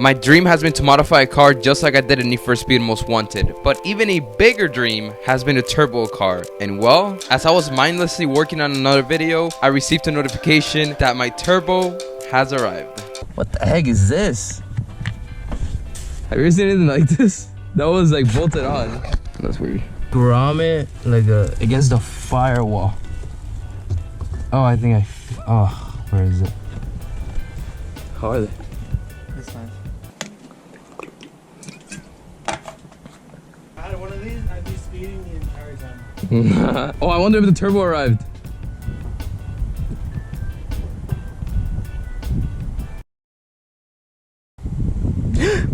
My dream has been to modify a car just like I did in Need for Speed Most Wanted, but even a bigger dream has been to turbo a car. And well, as I was mindlessly working on another video, I received a notification that my turbo has arrived. What the heck is this? Have you ever seen anything like this? That was like bolted on. That's weird. Grommet like against the firewall. Oh, I think where is it? How are they? This nice. If I had one of these, I'd be speeding the entire time. Oh, I wonder if the turbo arrived.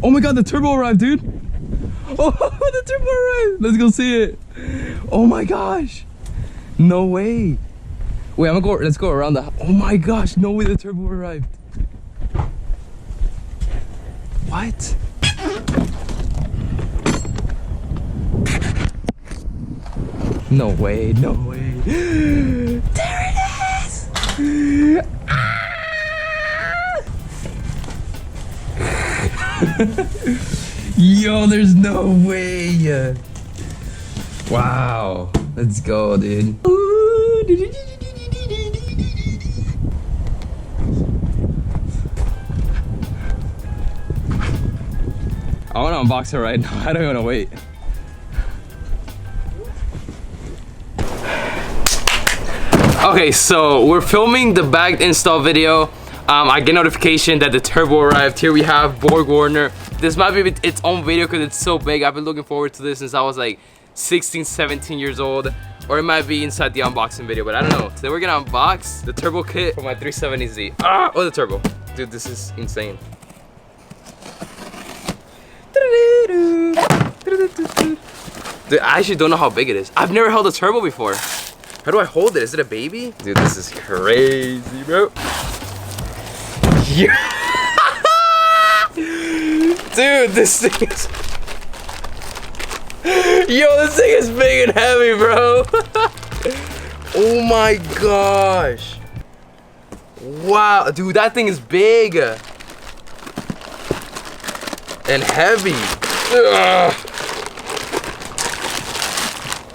Oh my god, the turbo arrived, dude. Oh, the turbo arrived. Let's go see it. Oh my gosh. No way. Wait, let's go around the. Oh my gosh, no way the turbo arrived. What? No way, no way. There it is! Yo, there's no way. Wow. Let's go, dude. I want to unbox it right now. I don't want to wait. Okay, so we're filming the bagged install video. I get notification that the turbo arrived. Here we have BorgWarner. This might be its own video because it's so big. I've been looking forward to this since I was like 16, 17 years old. Or it might be inside the unboxing video, but I don't know. Today we're gonna unbox the turbo kit for my 370Z. Oh, the turbo. Dude, this is insane. Dude, I actually don't know how big it is. I've never held a turbo before. How do I hold it? Is it a baby? Dude, this is crazy, bro. Yeah. Dude, this thing is... Yo, this thing is big and heavy, bro. Oh my gosh. Wow, dude, that thing is big. And heavy. Ugh.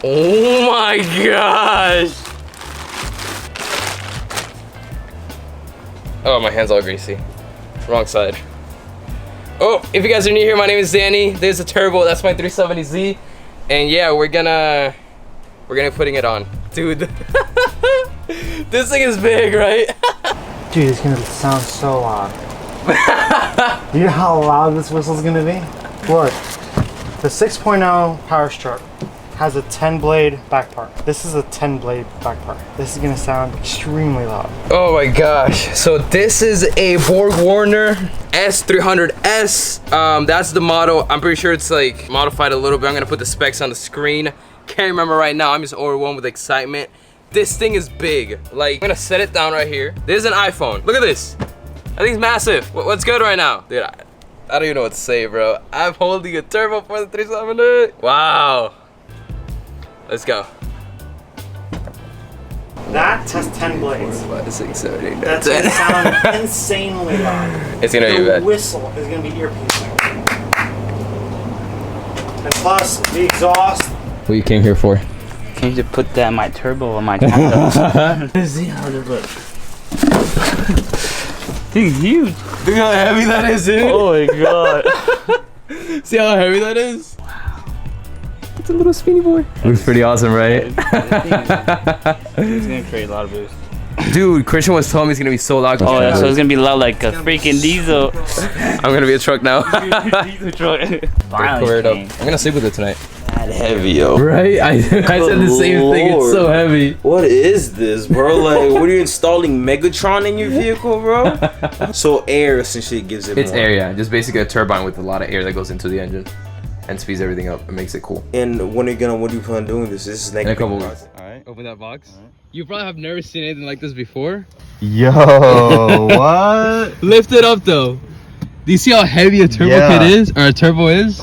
Oh my gosh. Oh, my hand's all greasy. Wrong side. Oh, if you guys are new here, my name is Danny. There's a turbo, that's my 370Z. And yeah, we're gonna putting it on. Dude, this thing is big, right? Dude, it's gonna sound so loud. You know how loud this whistle's gonna be? Look, the 6.0 Power Stroke has a 10-blade back part. This is a 10-blade back part. This is gonna sound extremely loud. Oh my gosh. So this is a BorgWarner S300S. That's the model. I'm pretty sure it's like modified a little bit. I'm gonna put the specs on the screen. Can't remember right now. I'm just overwhelmed with excitement. This thing is big. Like, I'm gonna set it down right here. This is an iPhone. Look at this. That thing's massive. What's good right now? Dude, I don't even know what to say, bro. I'm holding a turbo for the 370. Wow. Let's go. That has 10 blades. 4, 5, 6, 7, 8, 9, That's 10. gonna sound insanely loud. It's gonna be The bad. whistle is gonna be ear-piercing. And plus, the exhaust. What you came here for? Can you just put that in my turbo on my Honda? See how it looks. Thing's huge. Look how heavy that is, dude. Oh my god. See how heavy that is? Wow. It's a little skinny boy. Looks pretty awesome, right? It's gonna create a lot of boost. Dude, Christian was telling me it's gonna be so loud. Oh yeah, so it's gonna be loud like a freaking diesel. I'm gonna be a truck now. Diesel truck. Cover it up. I'm gonna sleep with it tonight. That heavy, yo. Right? I said the same thing. It's so heavy. What is this, bro? Like, what are you installing Megatron in your vehicle, bro? So air essentially gives it It's more. air, yeah. Just basically a turbine with a lot of air that goes into the engine and speeds everything up. It makes it cool. And what do you plan on doing this? This is next. In a couple week. months. Alright. Open that box. You probably have never seen anything like this before. Yo, what? Lift it up though. Do you see how heavy a turbo kit is? Or a turbo is?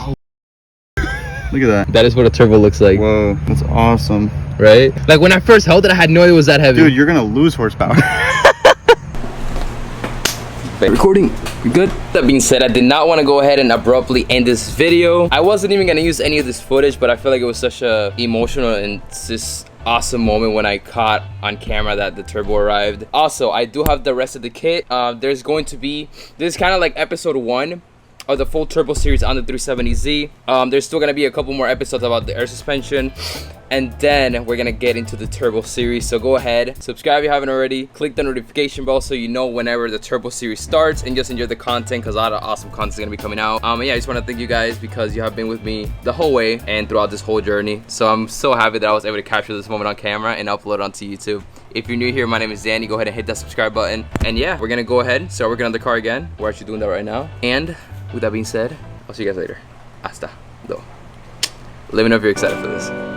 Look at that. That is what a turbo looks like. Whoa, that's awesome. Right? Like when I first held it, I had no idea it was that heavy. Dude, you're gonna lose horsepower. Wait, recording. You good? That being said, I did not want to go ahead and abruptly end this video. I wasn't even gonna use any of this footage, but I feel like it was such a emotional and just awesome moment when I caught on camera that the turbo arrived. Also, I do have the rest of the kit. There's going to be, this is kind of like episode 1 of the full turbo series on the 370Z. There's still gonna be a couple more episodes about the air suspension, and then we're gonna get into the turbo series. So go ahead, subscribe if you haven't already, click the notification bell so you know whenever the turbo series starts, and just enjoy the content because a lot of awesome content is gonna be coming out. And yeah, I just want to thank you guys because you have been with me the whole way and throughout this whole journey. So I'm so happy that I was able to capture this moment on camera and upload it onto YouTube. If you're new here, my name is Danny. Go ahead and hit that subscribe button. And yeah, we're gonna go ahead and start working on the car again. We're actually doing that right now. And with that being said, I'll see you guys later. Hasta luego. Let me know if you're excited for this.